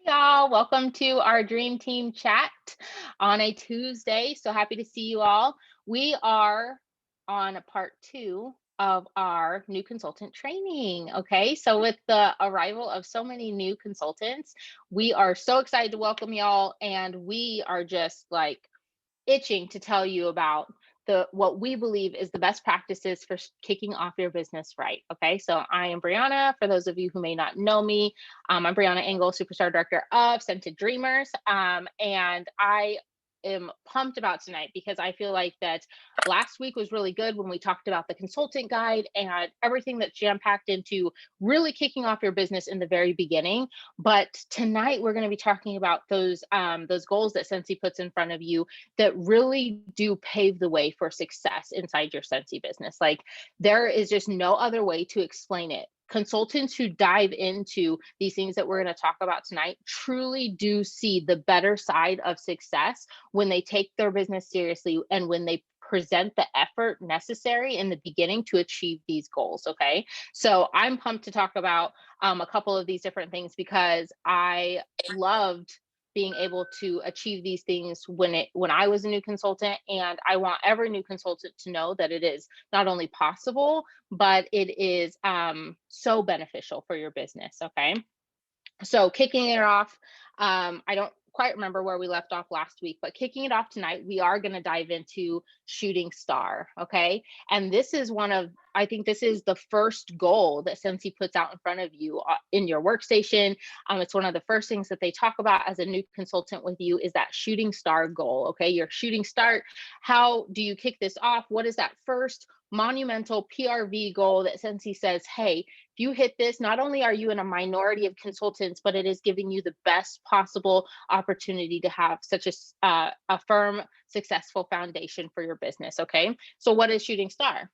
Y'all. Welcome to our Dream Team chat on a Tuesday. So happy to see you all. We are on part two of our new consultant training. Okay, so with the arrival of so many new consultants, we are so excited to welcome y'all, and we are just like itching to tell you about the what we believe is the best practices for kicking off your business right. Okay, so I am Brianna. For those of you who may not know me, I'm Brianna Engel, Superstar Director of Scented Dreamers, and I am pumped about tonight because I feel like that last week was really good when we talked about the consultant guide and everything that's jam packed into really kicking off your business in the very beginning. But tonight we're going to be talking about those goals that Scentsy puts in front of you that really do pave the way for success inside your Scentsy business. Like, there is just no other way to explain it. Consultants who dive into these things that we're going to talk about tonight truly do see the better side of success when they take their business seriously and when they present the effort necessary in the beginning to achieve these goals. Okay, so I'm pumped to talk about a couple of these different things because I loved being able to achieve these things when I was a new consultant, and I want every new consultant to know that it is not only possible, but it is so beneficial for your business. Okay, so kicking it off, I don't quite remember where we left off last week, but kicking it off tonight, we are going to dive into shooting star. Okay, and I think this is the first goal that Scentsy puts out in front of you in your workstation. It's one of the first things that they talk about as a new consultant with you is that shooting star goal. Okay, your shooting start. How do you kick this off? What is that first monumental PRV goal that Scentsy says, hey, if you hit this, not only are you in a minority of consultants, but it is giving you the best possible opportunity to have such a firm, successful foundation for your business. Okay, so what is shooting star?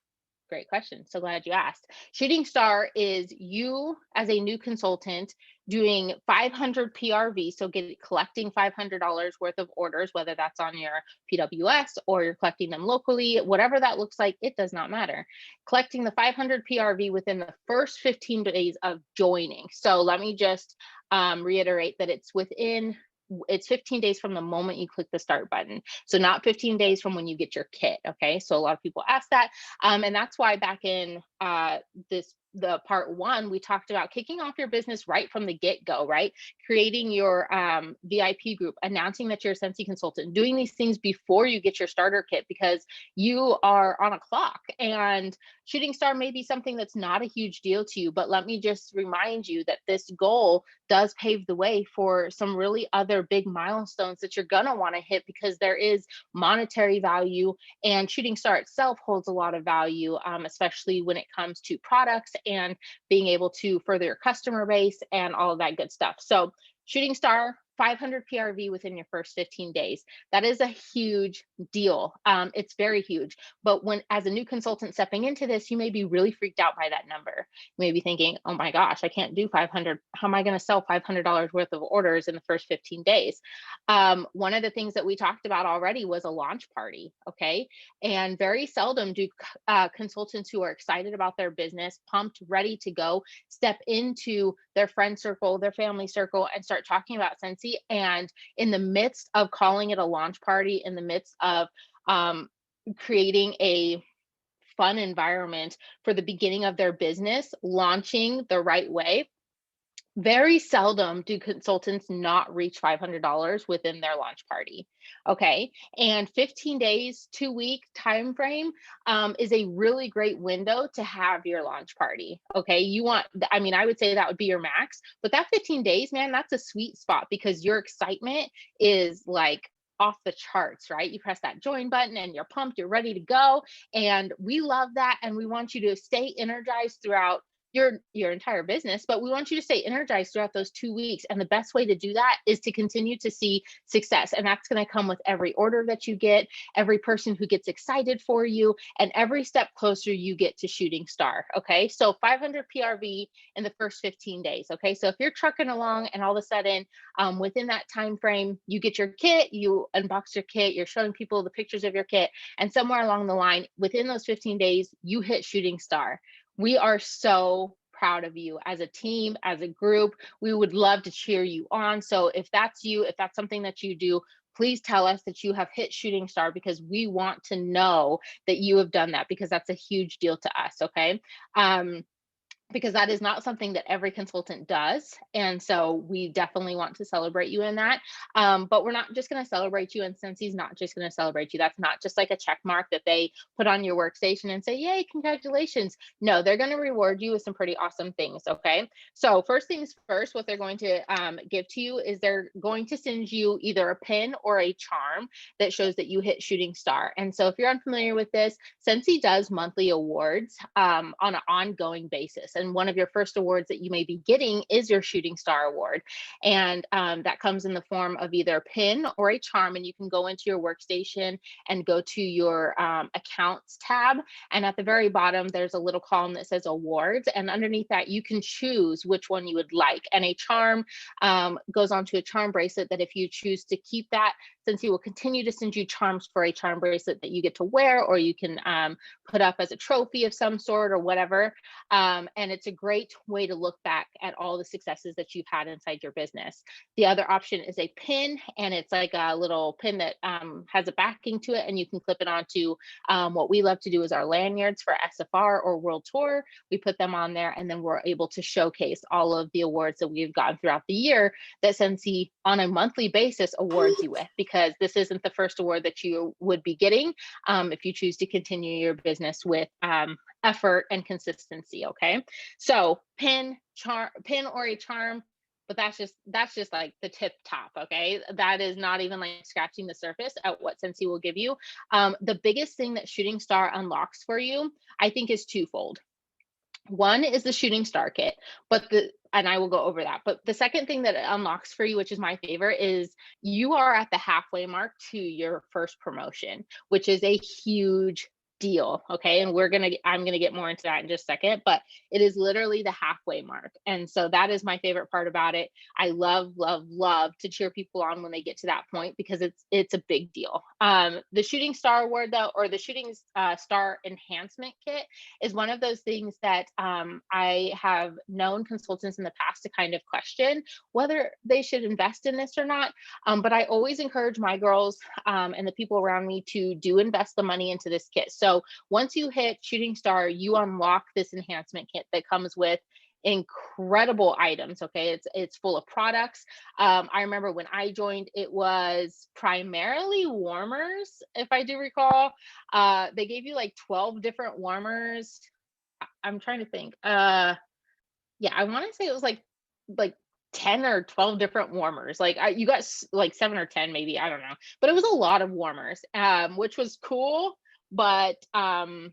Great question. So glad you asked. Shooting star is you as a new consultant doing 500 PRV, so collecting $500 worth of orders, whether that's on your PWS or you're collecting them locally, whatever that looks like, it does not matter. Collecting the 500 PRV within the first 15 days of joining. So let me just reiterate that it's 15 days from the moment you click the start button. So not 15 days from when you get your kit. Okay, so a lot of people ask that, and that's why back in the part one, we talked about kicking off your business right from the get-go, right? Creating your VIP group, announcing that you're a Scentsy consultant, doing these things before you get your starter kit because you are on a clock. And shooting star may be something that's not a huge deal to you, but let me just remind you that this goal does pave the way for some really other big milestones that you're going to want to hit because there is monetary value, and shooting star itself holds a lot of value, especially when it comes to products and being able to further your customer base and all of that good stuff. So shooting star, 500 PRV within your first 15 days. That is a huge deal. It's very huge. But when, as a new consultant stepping into this, you may be really freaked out by that number. You may be thinking, oh my gosh, I can't do 500. How am I going to sell $500 worth of orders in the first 15 days? One of the things that we talked about already was a launch party. Okay. And very seldom do consultants who are excited about their business, pumped, ready to go, step into their friend circle, their family circle, and start talking about Scentsy. And in the midst of calling it a launch party, in the midst of creating a fun environment for the beginning of their business, launching the right way, very seldom do consultants not reach $500 within their launch party. Okay, and 15 days, 2-week time frame is a really great window to have your launch party. Okay, I would say that would be your max, but that 15 days, man, that's a sweet spot because your excitement is like off the charts, right? You press that join button and you're pumped, you're ready to go, and we love that, and we want you to stay energized throughout your entire business, but we want you to stay energized throughout those 2 weeks. And the best way to do that is to continue to see success. And that's going to come with every order that you get, every person who gets excited for you, and every step closer you get to shooting star. Okay, so 500 PRV in the first 15 days. Okay, so if you're trucking along and all of a sudden within that time frame you get your kit, you unbox your kit, you're showing people the pictures of your kit, and somewhere along the line within those 15 days you hit shooting star, we are so proud of you as a team, as a group. We would love to cheer you on. So if that's you, if that's something that you do, please tell us that you have hit shooting star, because we want to know that you have done that, because that's a huge deal to us. Okay. Because that is not something that every consultant does. And so we definitely want to celebrate you in that. But we're not just going to celebrate you, and Scentsy's not just going to celebrate you. That's not just like a check mark that they put on your workstation and say, yay, congratulations. No, they're going to reward you with some pretty awesome things. Okay. So first things first, what they're going to give to you is they're going to send you either a pin or a charm that shows that you hit shooting star. And so if you're unfamiliar with this, Scentsy does monthly awards on an ongoing basis. And one of your first awards that you may be getting is your Shooting Star Award. And that comes in the form of either a pin or a charm. And you can go into your workstation and go to your accounts tab. And at the very bottom, there's a little column that says awards. And underneath that, you can choose which one you would like. And a charm goes onto a charm bracelet that if you choose to keep that, Scentsy will continue to send you charms for a charm bracelet that you get to wear, or you can put up as a trophy of some sort or whatever. And it's a great way to look back at all the successes that you've had inside your business. The other option is a pin, and it's like a little pin that has a backing to it, and you can clip it onto what we love to do is our lanyards for SFR or World Tour. We put them on there, and then we're able to showcase all of the awards that we've gotten throughout the year that Scentsy on a monthly basis awards you with, because this isn't the first award that you would be getting if you choose to continue your business with effort and consistency. Okay. So pin or a charm, but that's just like the tip top. Okay. That is not even like scratching the surface at what Scentsy will give you. The biggest thing that Shooting Star unlocks for you, I think, is twofold. One is the Shooting Star Kit, and I will go over that. But the second thing that it unlocks for you, which is my favorite, is you are at the halfway mark to your first promotion, which is a huge deal. Okay. And I'm going to get more into that in just a second, but it is literally the halfway mark. And so that is my favorite part about it. I love, love, love to cheer people on when they get to that point, because it's a big deal. The Shooting Star Award, though, or the Shooting Star Enhancement Kit, is one of those things that I have known consultants in the past to kind of question whether they should invest in this or not. But I always encourage my girls and the people around me to do invest the money into this kit. So once you hit Shooting Star, you unlock this enhancement kit that comes with incredible items. Okay. It's full of products. I remember when I joined, it was primarily warmers, if I do recall. They gave you like 12 different warmers. I'm trying to think. Yeah, I want to say it was like 10 or 12 different warmers. Like you got like 7 or 10 maybe, I don't know. But it was a lot of warmers, which was cool. But I'll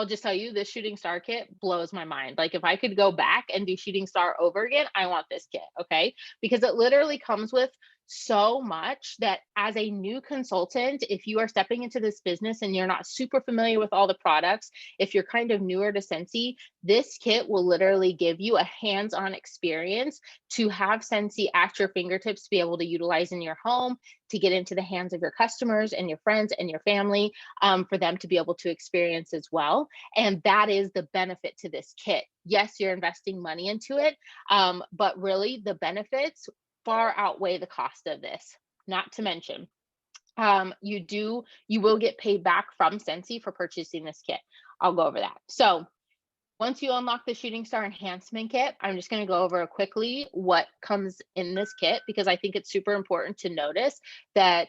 just tell you, this Shooting Star kit blows my mind. Like if I could go back and do Shooting Star over again, I want this kit. Okay. Because it literally comes with so much that as a new consultant, if you are stepping into this business and you're not super familiar with all the products, if you're kind of newer to Scentsy, this kit will literally give you a hands-on experience to have Scentsy at your fingertips to be able to utilize in your home, to get into the hands of your customers and your friends and your family, for them to be able to experience as well. And that is the benefit to this kit. Yes, you're investing money into it, but really the benefits far outweigh the cost of this. Not to mention, you will get paid back from Scentsy for purchasing this kit. I'll go over that. So once you unlock the Shooting Star Enhancement Kit, I'm just going to go over quickly what comes in this kit, because I think it's super important to notice that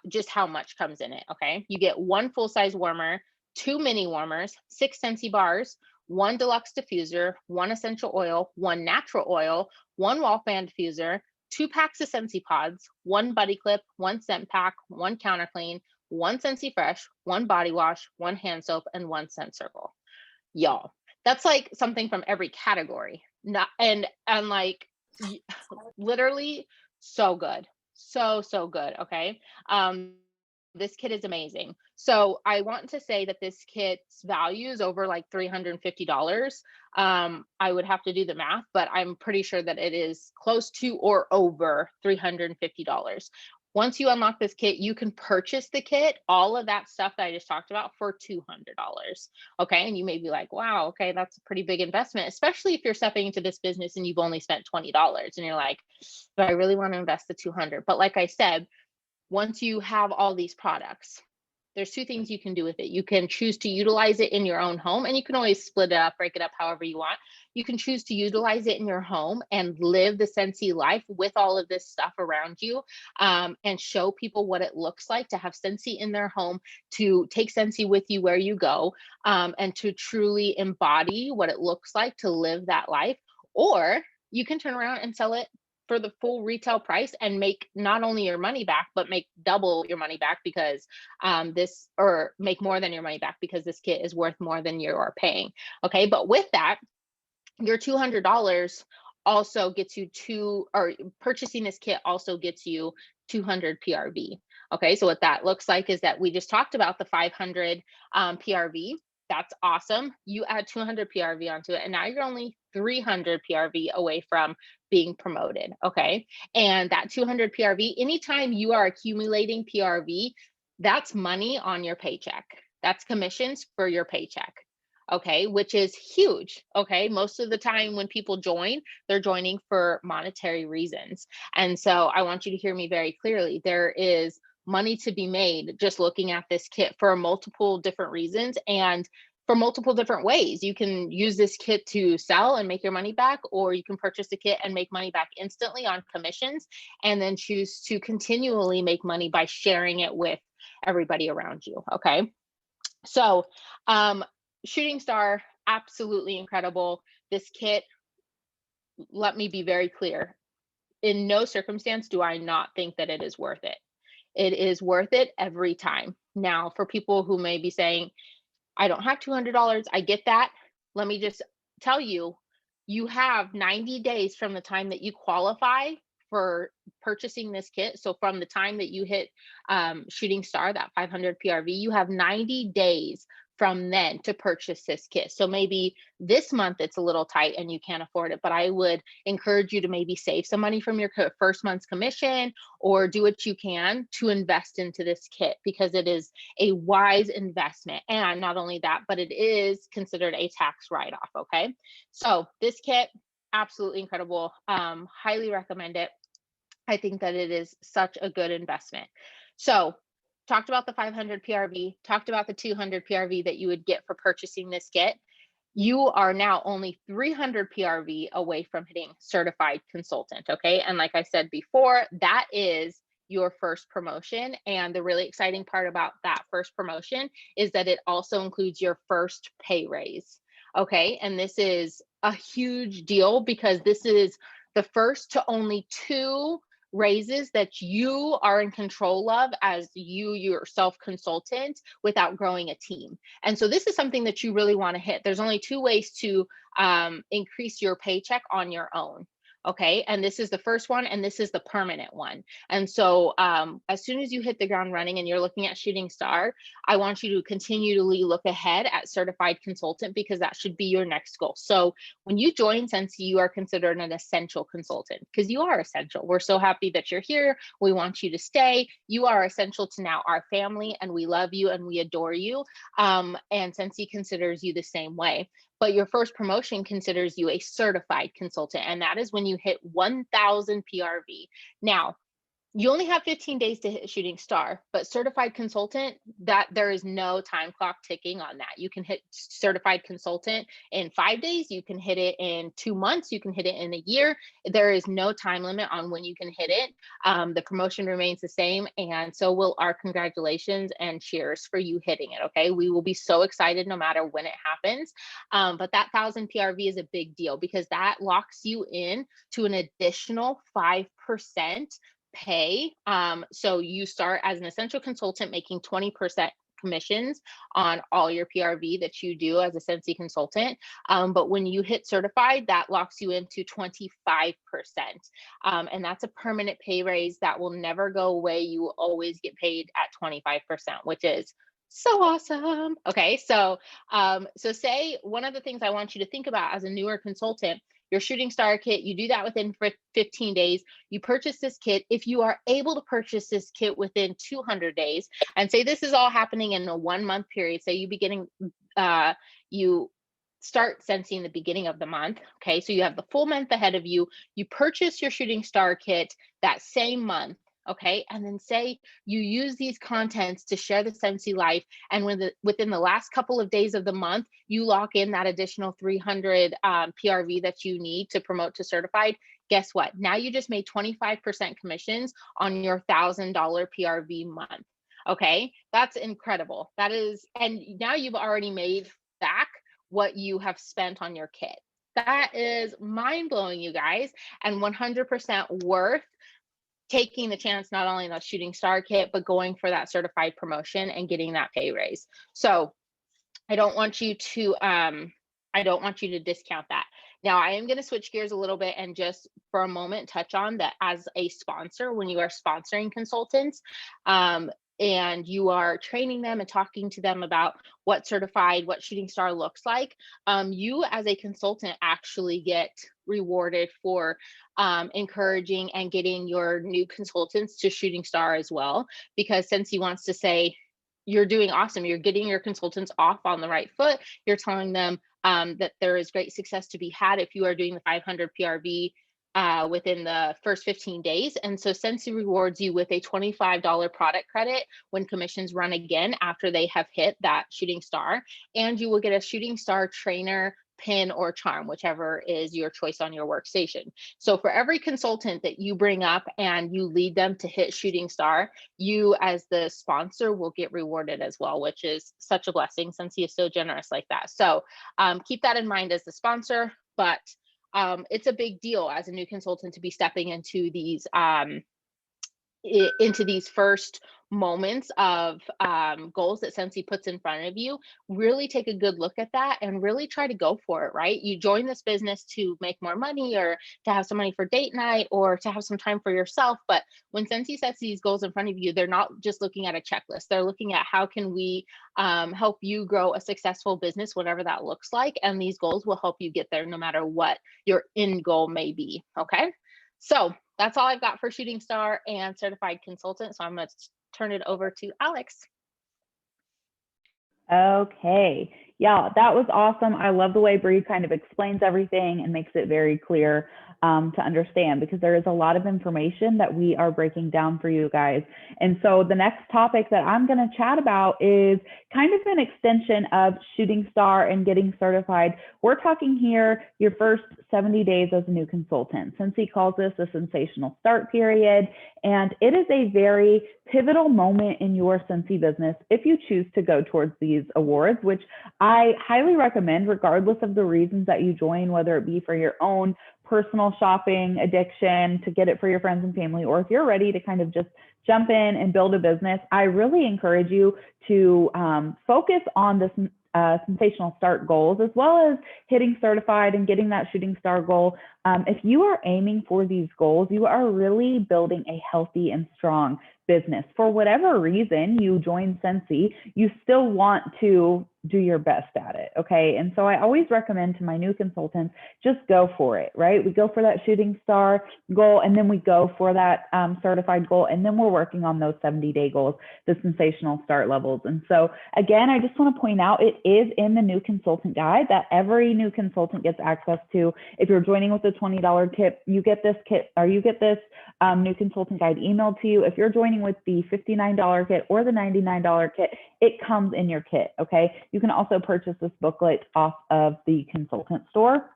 just how much comes in it. Okay. You get one full-size warmer, 2 mini warmers, 6 Scentsy bars, 1 deluxe diffuser, 1 essential oil, 1 natural oil, 1 wall fan diffuser, 2 packs of Scentsy pods, 1 buddy clip, 1 scent pack, 1 counter clean, 1 Scentsy fresh, 1 body wash, 1 hand soap, and 1 scent circle. Y'all, that's like something from every category. Not and like literally so good. So good. Okay. This kit is amazing. So I want to say that this kit's value is over like $350. I would have to do the math, but I'm pretty sure that it is close to or over $350. Once you unlock this kit, you can purchase the kit, all of that stuff that I just talked about, for $200. Okay. And you may be like, wow, okay, that's a pretty big investment, especially if you're stepping into this business and you've only spent $20 and you're like, do I really want to invest the 200? But like I said, once you have all these products, there's two things you can do with it. You can choose to utilize it in your own home, and you can always split it up, break it up however you want. You can choose to utilize it in your home and live the Scentsy life with all of this stuff around you, and show people what it looks like to have Scentsy in their home, to take Scentsy with you where you go, and to truly embody what it looks like to live that life. Or you can turn around and sell it for the full retail price and make not only your money back, but make double your money back, because this, or make more than your money back, because this kit is worth more than you're paying. Okay. But with that, your $200 also gets you or purchasing this kit also gets you 200 PRV. Okay. So what that looks like is that we just talked about the 500 PRV. That's awesome. You add 200 PRV onto it, and now you're only 300 PRV away from being promoted. Okay. And that 200 PRV, anytime you are accumulating PRV, that's money on your paycheck. That's commissions for your paycheck. Okay, which is huge. Okay, most of the time when people join, they're joining for monetary reasons. And so I want you to hear me very clearly. There is money to be made just looking at this kit for multiple different reasons and for multiple different ways. You can use this kit to sell and make your money back, or you can purchase the kit and make money back instantly on commissions, and then choose to continually make money by sharing it with everybody around you. Okay. So, Shooting Star, absolutely incredible. This kit, let me be very clear. In no circumstance do I not think that it is worth it. It is worth it every time. Now, for people who may be saying, I don't have $200, I get that. Let me just tell you, you have 90 days from the time that you qualify for purchasing this kit. So from the time that you hit Shooting Star, that 500 PRV, you have 90 days from then to purchase this kit. So maybe this month it's a little tight and you can't afford it, but I would encourage you to maybe save some money from your first month's commission, or do what you can to invest into this kit, because it is a wise investment. And not only that, but it is considered a tax write-off. Okay. So this kit, absolutely incredible. Highly recommend it. I think that it is such a good investment. So talked about the 500 PRV, talked about the 200 PRV that you would get for purchasing this kit. You are now only 300 PRV away from hitting certified consultant. Okay. And like I said before, that is your first promotion. And the really exciting part about that first promotion is that it also includes your first pay raise. Okay. And this is a huge deal, because this is the first to only two raises that you are in control of as you yourself consultant, without growing a team. And so this is something that you really want to hit. There's only two ways to increase your paycheck on your own. Okay. And this is the first one, and this is the permanent one. And so as soon as you hit the ground running and you're looking at Shooting Star, I want you to continually look ahead at certified consultant, because that should be your next goal. So when you join Scentsy, you are considered an essential consultant, because you are essential. We're so happy that you're here. We want you to stay. You are essential to now our family, and we love you and we adore you. And Scentsy considers you the same way. But your first promotion considers you a certified consultant, and that is when you hit 1,000 PRV. Now, you only have 15 days to hit Shooting Star, but certified consultant, that there is no time clock ticking on that. You can hit certified consultant in 5 days. You can hit it in 2 months. You can hit it in a year. There is no time limit on when you can hit it. The promotion remains the same. And so will our congratulations and cheers for you hitting it. Okay. We will be so excited no matter when it happens. But that 1,000 PRV is a big deal, because that locks you in to an additional 5% pay. So you start as an essential consultant making 20% commissions on all your PRV that you do as a Scentsy consultant. But when you hit certified, that locks you into 25%. And that's a permanent pay raise that will never go away. You will always get paid at 25%, which is So awesome. Okay, so say one of the things I want you to think about as a newer consultant, your shooting star kit, you do that within 15 days. You purchase this kit. If you are able to purchase this kit within 200 days, and say this is all happening in a 1 month period, say you start sensing the beginning of the month. Okay, so you have the full month ahead of you. You purchase your shooting star kit that same month. Okay, and then say you use these contents to share the Scentsy life, and within the last couple of days of the month, you lock in that additional 300 PRV that you need to promote to certified. Guess what? Now you just made 25% commissions on your $1,000 PRV month. Okay, that's incredible. That is, and now you've already made back what you have spent on your kit. That is mind blowing, you guys, and 100% worth taking the chance, not only on the shooting star kit, but going for that certified promotion and getting that pay raise. So I don't want you to discount that. Now I am going to switch gears a little bit and just for a moment touch on that as a sponsor, when you are sponsoring consultants, and you are training them and talking to them about what shooting star looks like, you as a consultant actually get rewarded for encouraging and getting your new consultants to shooting star as well, because since he wants to say, you're doing awesome, you're getting your consultants off on the right foot, you're telling them that there is great success to be had if you are doing the 500 PRV within the first 15 days. And so Scentsy rewards you with a $25 product credit when commissions run again after they have hit that shooting star. And you will get a shooting star trainer pin or charm, whichever is your choice on your workstation. So for every consultant that you bring up and you lead them to hit shooting star, you as the sponsor will get rewarded as well, which is such a blessing since he is so generous like that. So keep that in mind as the sponsor, but it's a big deal as a new consultant to be stepping into these first moments of goals that Scentsy puts in front of you. Really take a good look at that and really try to go for it, right? You join this business to make more money or to have some money for date night or to have some time for yourself. But when Scentsy sets these goals in front of you, they're not just looking at a checklist. They're looking at how can we help you grow a successful business, whatever that looks like. And these goals will help you get there no matter what your end goal may be. Okay. So that's all I've got for shooting star and certified consultant. So I'm going to turn it over to Alex. Okay. Yeah, that was awesome. I love the way Bree kind of explains everything and makes it very clear to understand, because there is a lot of information that we are breaking down for you guys. And so the next topic that I'm going to chat about is kind of an extension of shooting star and getting certified. We're talking here your first 70 days as a new consultant, since he calls this a sensational start period. And it is a very pivotal moment in your Scentsy business if you choose to go towards these awards, which I highly recommend, regardless of the reasons that you join, whether it be for your own personal shopping addiction, to get it for your friends and family, or if you're ready to kind of just jump in and build a business. I really encourage you to focus on this sensational start goals, as well as hitting certified and getting that shooting star goal. If you are aiming for these goals, you are really building a healthy and strong business. For whatever reason you join Scentsy, you still want to do your best at it, okay? And so I always recommend to my new consultants, just go for it, right? We go for that shooting star goal, and then we go for that certified goal, and then we're working on those 70-day goals, the sensational start levels. And so again, I just want to point out, it is in the new consultant guide that every new consultant gets access to. If you're joining with the $20 kit, you get this kit, or you get this new consultant guide emailed to you. If you're joining with the $59 kit or the $99 kit, it comes in your kit, okay? You can also purchase this booklet off of the consultant store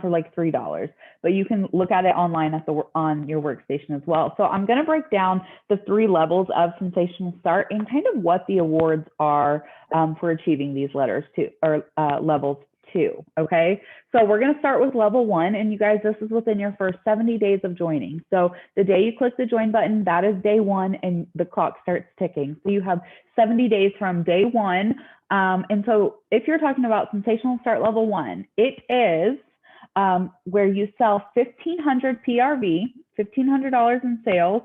for like $3, but you can look at it online on your workstation as well. So I'm going to break down the 3 levels of sensational start and kind of what the awards are for achieving these levels 2, okay? So we're going to start with level 1, and you guys, this is within your first 70 days of joining. So the day you click the join button, that is day 1, and the clock starts ticking. So you have 70 days from day 1. And so if you're talking about sensational start level 1, it is where you sell 1,500 PRV, $1,500 in sales,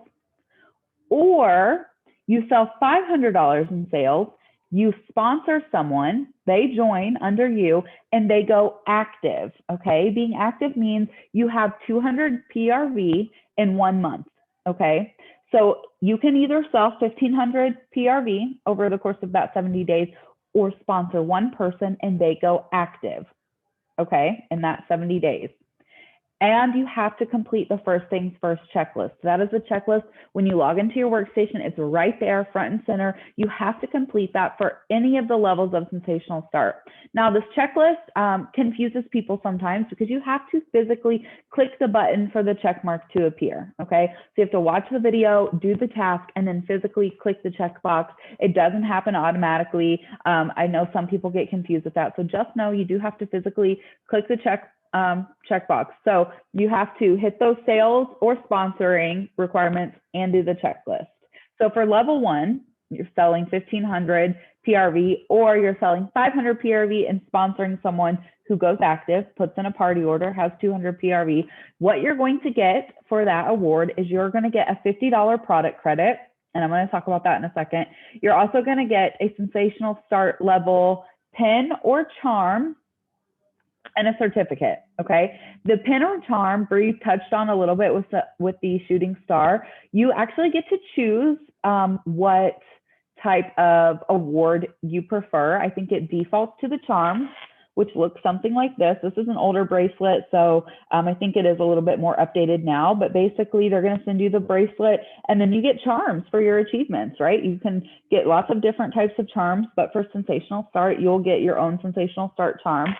or You sell $500 in sales, you sponsor someone, they join under you, and they go active, okay? Being active means you have 200 PRV in 1 month, okay? So you can either sell 1,500 PRV over the course of that 70 days or sponsor one person and they go active, okay, in that 70 days. And you have to complete the first things first checklist. That is the checklist. When you log into your workstation, it's right there, front and center. You have to complete that for any of the levels of Sensational Start. Now, this checklist confuses people sometimes because you have to physically click the button for the check mark to appear, okay? So you have to watch the video, do the task, and then physically click the checkbox. It doesn't happen automatically. I know some people get confused with that. So just know you do have to physically click the checkbox. So you have to hit those sales or sponsoring requirements and do the checklist. So for level 1, you're selling 1,500 PRV or you're selling 500 PRV and sponsoring someone who goes active, puts in a party order, has 200 PRV. What you're going to get for that award is you're going to get a $50 product credit. And I'm going to talk about that in a second. You're also going to get a Sensational Start level pin or charm and a certificate, okay? The pin or charm, Bree touched on a little bit with the shooting star. You actually get to choose what type of award you prefer. I think it defaults to the charm, which looks something like this. This is an older bracelet, so I think it is a little bit more updated now, but basically they're gonna send you the bracelet and then you get charms for your achievements, right? You can get lots of different types of charms, but for Sensational Start, you'll get your own Sensational Start charm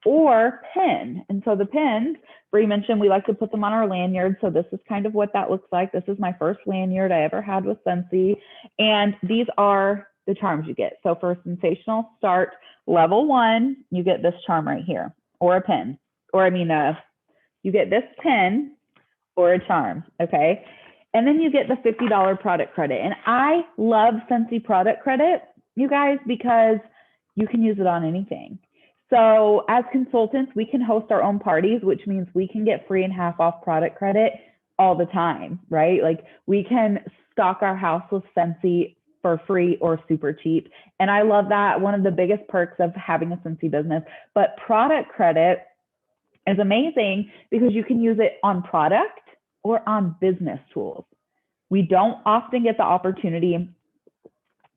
or pin. And so the pins, Bree mentioned we like to put them on our lanyard. So this is kind of what that looks like. This is my first lanyard I ever had with Scentsy. And these are the charms you get. So for Sensational Start level 1, you get this charm right here, or a pin, or you get this pin or a charm, okay? And then you get the $50 product credit. And I love Scentsy product credit, you guys, because you can use it on anything. So as consultants, we can host our own parties, which means we can get free and half off product credit all the time, right? Like we can stock our house with Scentsy for free or super cheap. And I love that. One of the biggest perks of having a Scentsy business. But product credit is amazing because you can use it on product or on business tools. We don't often get the opportunity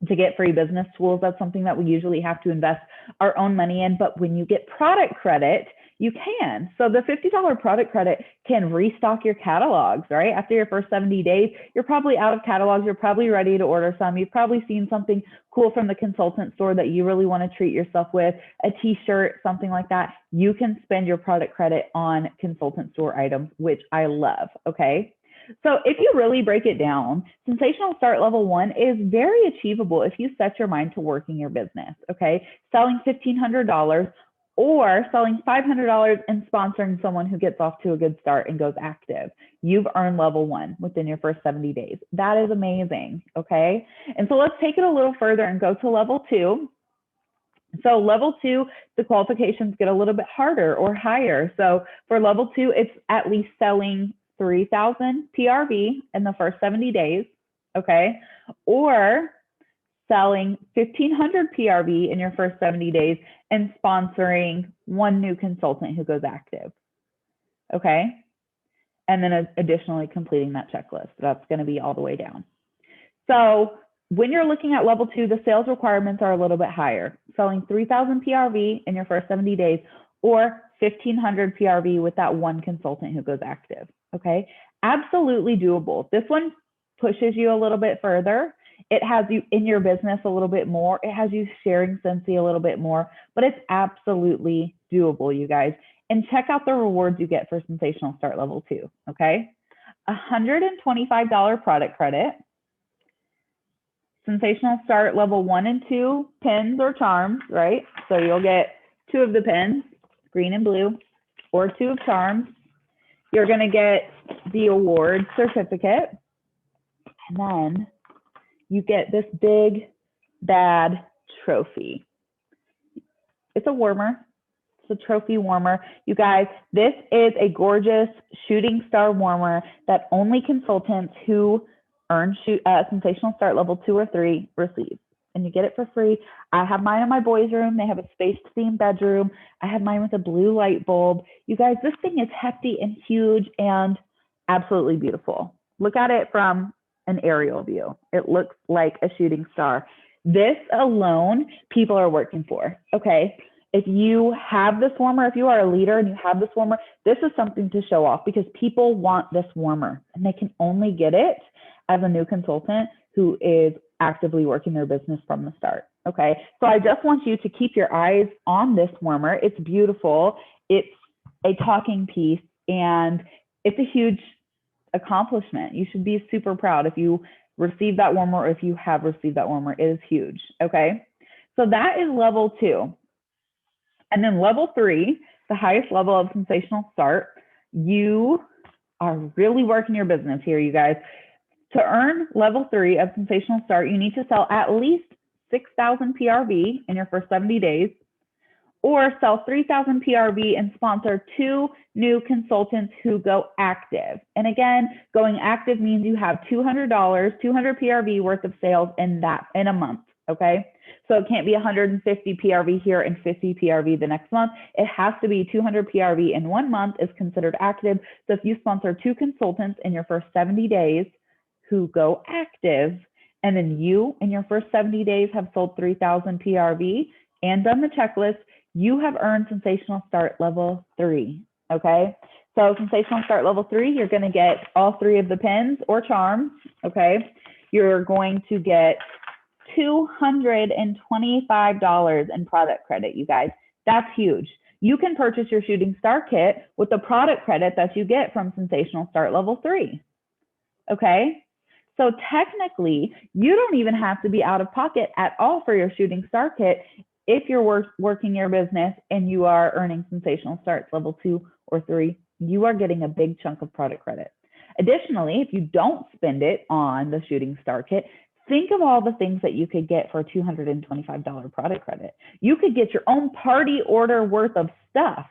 to get free business tools. That's something that we usually have to invest our own money in. But when you get product credit, you can. So the $50 product credit can restock your catalogs, right? After your first 70 days, you're probably out of catalogs. You're probably ready to order some. You've probably seen something cool from the consultant store that you really want to treat yourself with, a t-shirt, something like that. You can spend your product credit on consultant store items, which I love, okay? So if you really break it down, Sensational Start level 1 is very achievable if you set your mind to working your business, okay? Selling $1,500 or selling $500 and sponsoring someone who gets off to a good start and goes active. You've earned level 1 within your first 70 days. That is amazing, okay? And so let's take it a little further and go to level 2. So level 2, the qualifications get a little bit harder or higher. So for level 2, it's at least selling 3,000 PRV in the first 70 days, okay? Or selling 1,500 PRV in your first 70 days and sponsoring one new consultant who goes active, okay? And then additionally completing that checklist. That's gonna be all the way down. So when you're looking at level 2, the sales requirements are a little bit higher. Selling 3,000 PRV in your first 70 days or 1,500 PRV with that one consultant who goes active, okay? Absolutely doable. This one pushes you a little bit further. It has you in your business a little bit more. It has you sharing Scentsy a little bit more, but it's absolutely doable, you guys. And check out the rewards you get for Sensational Start level 2, okay? $125 product credit, Sensational Start level 1 and 2 pins or charms, right? So you'll get 2 of the pins, green and blue, or 2 of charms. You're gonna get the award certificate, and then you get this big bad trophy. It's a warmer. It's a trophy warmer. You guys, this is a gorgeous shooting star warmer that only consultants who earn Sensational Start level 2 or 3, receive. And you get it for free. I have mine in my boys' room. They have a space-themed bedroom. I have mine with a blue light bulb. You guys, this thing is hefty and huge and absolutely beautiful. Look at it from an aerial view. It looks like a shooting star. This alone, people are working for, okay? If you have this warmer, if you are a leader and you have this warmer, this is something to show off because people want this warmer and they can only get it as a new consultant who is actively working their business from the start. Okay, so I just want you to keep your eyes on this warmer. It's beautiful. It's a talking piece and it's a huge accomplishment. You should be super proud if you receive that warmer or if you have received that warmer. It is huge. Okay, so that is level 2. And then level 3, the highest level of Sensational Start, you are really working your business here, you guys. To earn level 3 of Sensational Start, you need to sell at least 6,000 PRV in your first 70 days, or sell 3,000 PRV and sponsor 2 new consultants who go active. And again, going active means you have $200, 200 PRV worth of sales in a month, okay? So it can't be 150 PRV here and 50 PRV the next month. It has to be 200 PRV in 1 month is considered active. So if you sponsor 2 consultants in your first 70 days who go active, and then you in your first 70 days have sold 3,000 PRV and done the checklist, you have earned Sensational Start level 3, okay? So Sensational Start level 3, you're gonna get all 3 of the pins or charms, okay? You're going to get $225 in product credit, you guys. That's huge. You can purchase your Shooting Star Kit with the product credit that you get from Sensational Start level 3, okay? So technically, you don't even have to be out of pocket at all for your Shooting Star Kit if you're working your business and you are earning Sensational Starts level 2 or 3. You are getting a big chunk of product credit. Additionally, if you don't spend it on the Shooting Star Kit, think of all the things that you could get for a $225 product credit. You could get your own party order worth of stuff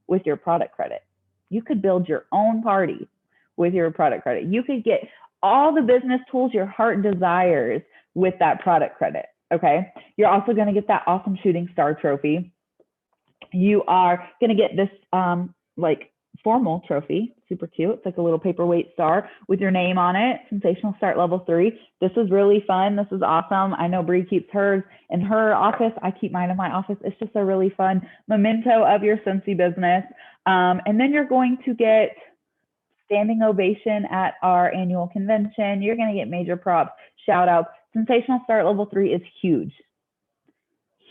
with your product credit. You could build your own party with your product credit. You could get all the business tools your heart desires with that product credit, okay? You're also gonna get that awesome Shooting Star trophy. You are gonna get this like formal trophy, super cute. It's like a little paperweight star with your name on it, Sensational Start level 3. This is really fun. This is awesome. I know Bree keeps hers in her office. I keep mine in my office. It's just a really fun memento of your Scentsy business. And then you're going to get standing ovation at our annual convention. You're going to get major props, shout outs. Sensational Start level 3 is huge.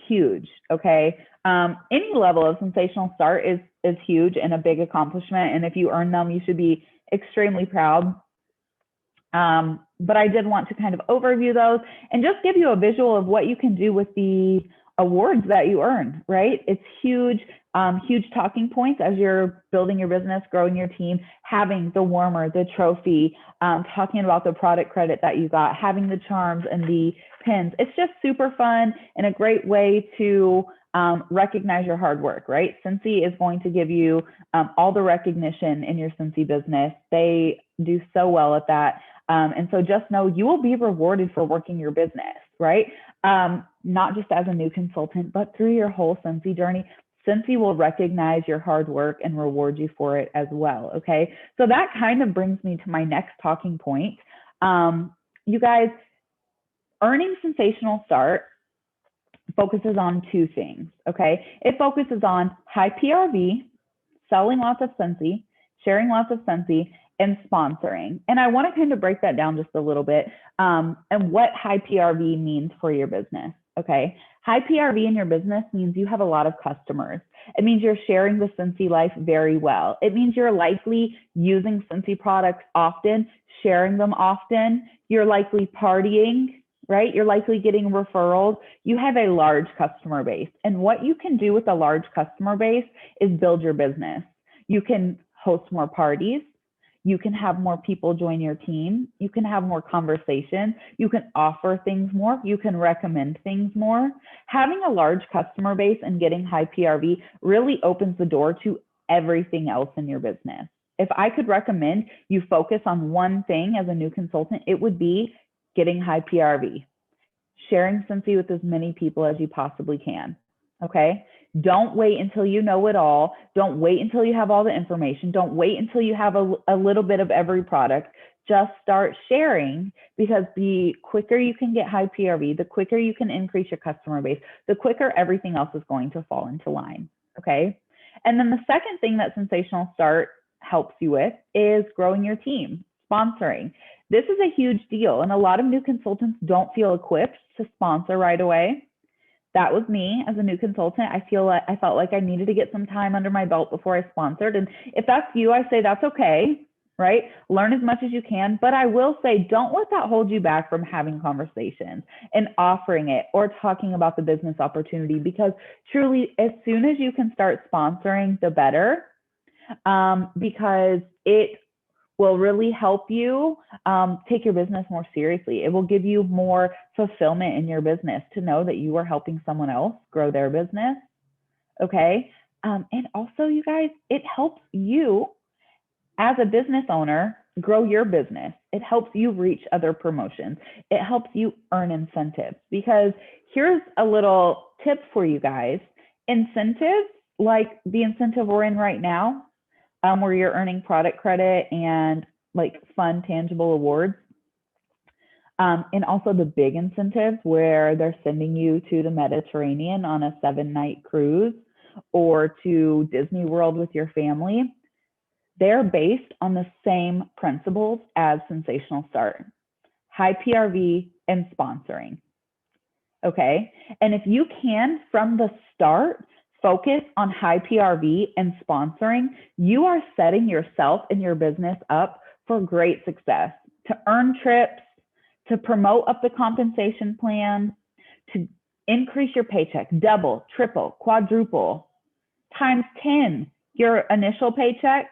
Huge, okay? Any level of Sensational Start is huge and a big accomplishment. And if you earn them, you should be extremely proud. But I did want to kind of overview those and just give you a visual of what you can do with the awards that you earn, right? It's huge, huge talking points as you're building your business, growing your team, having the warmer, the trophy, talking about the product credit that you got, having the charms and the pins. It's just super fun and a great way to recognize your hard work, right? Scentsy is going to give you all the recognition in your Scentsy business. They do so well at that. And so just know you will be rewarded for working your business, right? Not just as a new consultant, but through your whole Scentsy journey. Scentsy will recognize your hard work and reward you for it as well, okay? So that kind of brings me to my next talking point. You guys, earning Sensational Start focuses on 2 things, okay? It focuses on high PRV, selling lots of Scentsy, sharing lots of Scentsy, and sponsoring. And I want to kind of break that down just a little bit and what high PRV means for your business, okay? High PRV in your business means you have a lot of customers. It means you're sharing the Scentsy life very well. It means you're likely using Scentsy products often, sharing them often. You're likely partying, right? You're likely getting referrals. You have a large customer base. And what you can do with a large customer base is build your business. You can host more parties. You can have more people join your team. You can have more conversations. You can offer things more. You can recommend things more. Having a large customer base and getting high PRV really opens the door to everything else in your business. If I could recommend you focus on one thing as a new consultant, it would be getting high PRV, sharing Scentsy with as many people as you possibly can. Okay. Don't wait until you know it all. Don't wait until you have all the information. Don't wait until you have a little bit of every product. Just start sharing, because the quicker you can get high PRV, the quicker you can increase your customer base, the quicker everything else is going to fall into line. Okay. And then the second thing that Sensational Start helps you with is growing your team, sponsoring. This is a huge deal, and a lot of new consultants don't feel equipped to sponsor right away. That was me as a new consultant. I felt like I needed to get some time under my belt before I sponsored. And if that's you, I say that's okay, right? Learn as much as you can. But I will say, don't let that hold you back from having conversations and offering it or talking about the business opportunity, because truly, as soon as you can start sponsoring, the better, because it will really help you take your business more seriously. It will give you more fulfillment in your business to know that you are helping someone else grow their business. Okay. And also, you guys, it helps you as a business owner grow your business. It helps you reach other promotions. It helps you earn incentives, because here's a little tip for you guys. Incentives, like the incentive we're in right now, where you're earning product credit and like fun, tangible awards. And also the big incentives where they're sending you to the Mediterranean on a 7-night cruise or to Disney World with your family. They're based on the same principles as Sensational Start: high PRV and sponsoring. Okay. And if you can, from the start, focus on high PRV and sponsoring, you are setting yourself and your business up for great success, to earn trips, to promote up the compensation plan, to increase your paycheck, double, triple, quadruple, times 10 your initial paycheck.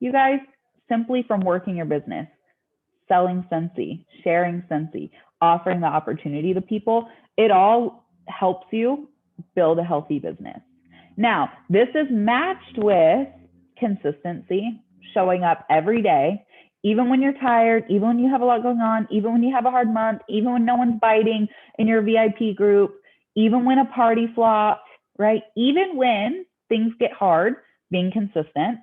You guys, simply from working your business, selling Scentsy, sharing Scentsy, offering the opportunity to people, it all helps you build a healthy business. Now, this is matched with consistency, showing up every day, even when you're tired, even when you have a lot going on, even when you have a hard month, even when no one's biting in your VIP group, even when a party flops, right? Even when things get hard, being consistent.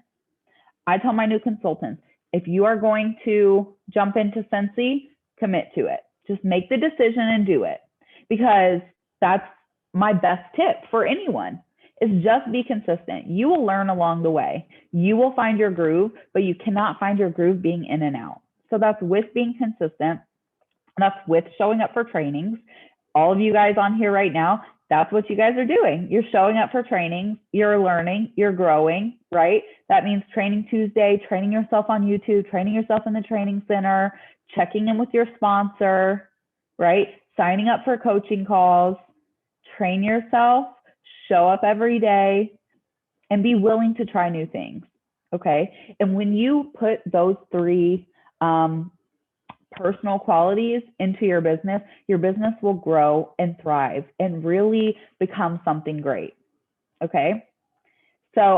I tell my new consultants, if you are going to jump into Scentsy, commit to it. Just make the decision and do it, because that's my best tip for anyone, is just be consistent. You will learn along the way. You will find your groove, but you cannot find your groove being in and out. So that's with being consistent. That's with showing up for trainings. All of you guys on here right now, that's what you guys are doing. You're showing up for trainings, you're learning, you're growing, right? That means Training Tuesday, training yourself on YouTube, training yourself in the training center, checking in with your sponsor, right? Signing up for coaching calls. Train yourself, show up every day, and be willing to try new things. Okay. And when you put those three personal qualities into your business will grow and thrive and really become something great. Okay. So